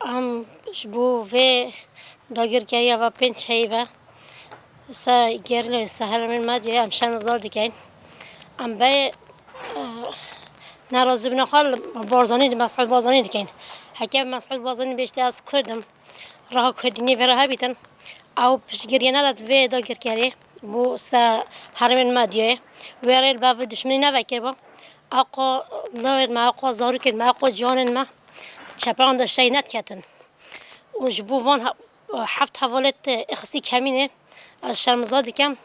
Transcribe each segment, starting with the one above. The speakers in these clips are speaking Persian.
ام شبو و داگرگری و پنچهی و سر گرل سهر من مادی ام شن زال دیگه ام به ناراضی بنخال بازانی مسئله بازانی دیگه حکم مسئله بازانی بیشتر از کردم راه کردنی و راه بیتن او پیشگیری نداد و داگرگری بو سر هرمن مادیه ویرل با دشمنی نوکر با آقا لایت ما آقا زارو کرد ما آقا جانن ما چپران داشته نکردن و جبوان هفت حوالت اخسی کمینه از شرمزادی کم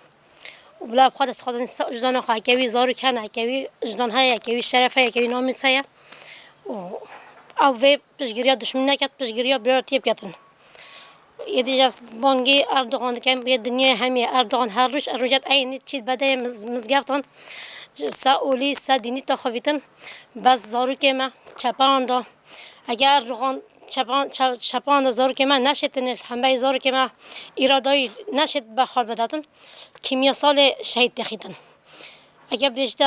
و بلا بخواد از خودن اجدان خواهی کهوی زارو کنه کهوی اجدان های کهوی شرف های کهوی نامیس های او وی پیشگیری دشمنی نکرد پیشگیری بیار تیب کردن یه دیگه از بانگی اردوغان کم یه دنیای همیه اردوغان هر روز روزت عینی چیز بده مزگفتن ساولی سادینی تا خویتن بس زارو که ما چپان دا اگر اردوغان چپان زارو که من نشدن همه زارو که من ایرادای نشد بخار بدادن کیمیا سال شهید دخیدن اگر بیشتر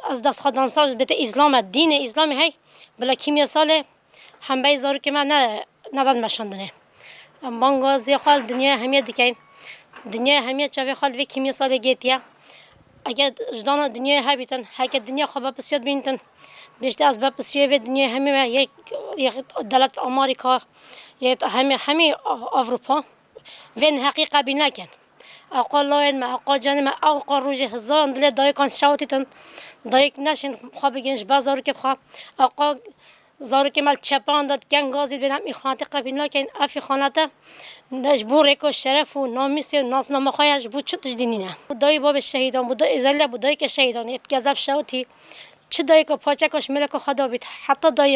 از دست خودم سال بده اسلام دین اسلامی هی بلا کیمیا سال همه زارو که من ندان مشاندنه بانگازی خال دنیا همیه دیگه دنیا همیه چه خال و کیمیا سال گیتیا اگر جدان دنیا هبیتن هک دنیا خواب بسیار بینتن بیشتر از باب بسیار و دنیا همه یک دولت آمریکا یک همه اروپا وین حقیقت بین نکن آقا لاین ما آقا جان ما آقا روز هزار دل دای کان شاوتیتن دایک نشین خواب گنج بازار که خواب آقا زارو که مال چپان داد گنگازی بینم این خانه قبیل نکن افی خانه تا نجبور کو شرف و نامیس و ناز نمخایش بود چه تجدینی نه بودای باب شهیدان بود ازله بودای که شهیدان ات گذب شوتی چه دای کو پاچکش ملک خدا بید حتی دای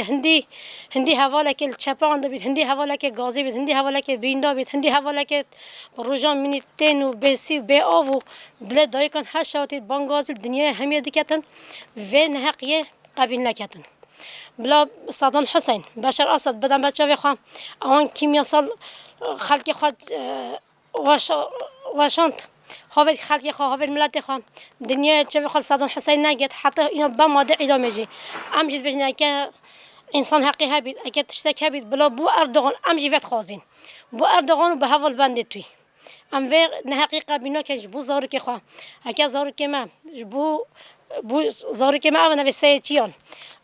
هندی حواله که چپان داد هندی حواله که گازی بید هندی حواله که بیندا بید هندی حواله که روزان منی تن و بسی و به آو دل دای کن هر شوتی بانگازی دنیا همه دیگتن و نحقیه قبیل نکتن بلا صدام حسین بشار اسد بدن بچه بخوام آن کیمیاسال خلق خود واشانت هاوی خلق خو هاوی ملت خو دنیا چه بخواد صدام حسین نگید حتی اینا با ماده ادامه جی امجد بجنه که انسان حقی هبید اگه تشتک هبید بلا بو اردوغان امجی وقت خوازین بو اردوغان به حوال بنده توی ام و نه حقیقت بینا که بو زارو که خو اگه زارو که من بو زارو که من اون به چیان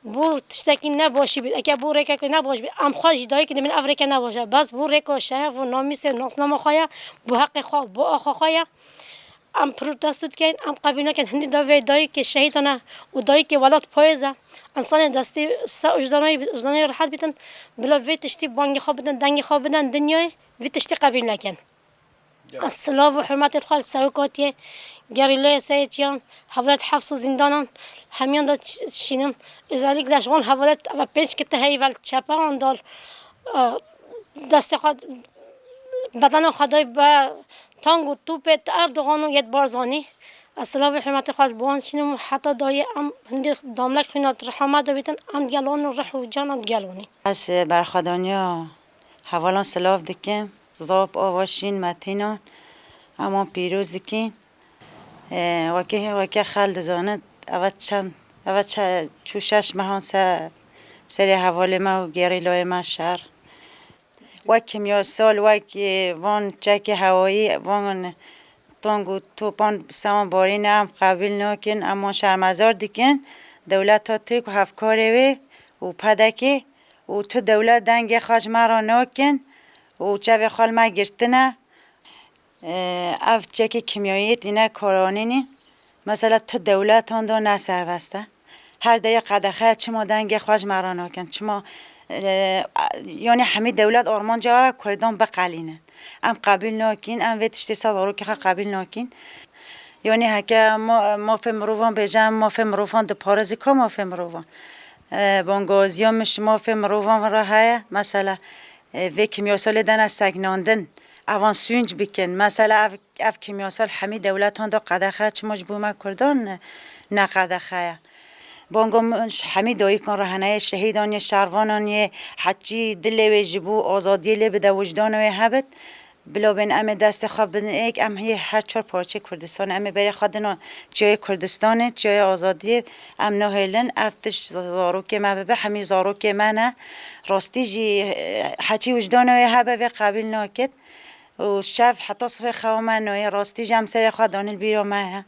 بو تشتکی نباشی بید اگه بو ریکه نباش بید ام خواهش دایی که من افریقا نباشه بس بو ریکه شرف و نامیس ناس نمخواه بو حق خواه بو آخا خواه ام پروتستود کن ام قبینا کن هندی دایی که شهیدانه و دایی که ولاد پایزه انسان دستی سه اجدانای راحت بیتن بلا وی تشتی بانگی خواه بدن دنگی خواه بدن دنیای وی تشتی قبیل نکن السلام و حرمت الخال سرکاتی گریلای سایتیان حوالت حفظ و زندانان همیان داد شینم ازالیک داشتن حوالت و پیش که تهی ول چپان دال دست خود بدن خدای با تانگ و توپ اردوغان و ید بارزانی السلام و حرمت الخال بوان شینم حتی دای ام هندی داملک خینات رحمت دویتن ام گلون و رح و جان ام گلونی از برخدانیا حوالان سلاف دکیم زاب آواشین متینان اما پیروز دکین وکی خالد زاند اول چوشش مهان سری حواله ما و گریلای ما شهر وکی میاسال وکی وان چک هوایی وان تانگ و توپان سامان بارین هم قبیل نکن اما شرمزار دکن دولت ها ترک و هفکاره وی و پدکی و تو دولت دنگ خواج مرا نکن و چه به خال ما گرتنه اف چک کیمیاییت اینه کارانینی مثلا تو دولت آن دو نسر بسته هر دری قدخه چما دنگ خواج مرا نکن چما یعنی همه دولت آرمان جا کردان بقلینن ام قبیل نکن ام ویتشتی صدارو که قبیل نکن یعنی هکه ما فهم روان بجم ما فهم روان ده پارزی که ما فهم روان بانگازی ها مش ما فهم روان را های مثلا وی کمیاسال دن از سگناندن اوان سونج بکن مثلا اف کمیاسال همه دولت هان دا قدخه چه مجبور کردن نه قدخه بانگام همه دایی کن رهنه شهیدان شهروانان حجی دل و جبو آزادی لی بده وجدان و حبت بلا بین ام دست خواب بدن ایک ام هی هر چهار پارچه کردستان ام بری خودنا جای کردستان جای آزادی ام نهیلن افتش زارو که ما به همی زارو که منه راستی جی حتی وجدانه هبه و قابل ناکد و شف حتی صفه خوامن نوی راستی جم سر خدان البیرو ما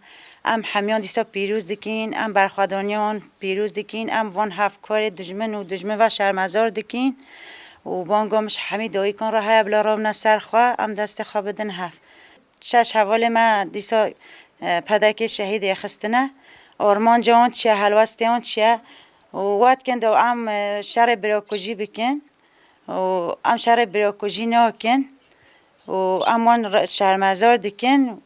ام همیان دیسا پیروز دکین ام برخوادانیان پیروز دکین ام وان هفت کار دجمن و دجمن و شرمزار دکین و بانگامش همی دایی کن را های بلا رام نسر خواه ام دست خواه بدن هفت شش حواله ما دیسا پدک شهید خستنه آرمان جوان چیه حلوستیان چیه و وقت کن دو ام شر براکوژی بکن و ام شر براکوژی ناکن و امان شرمزار دکن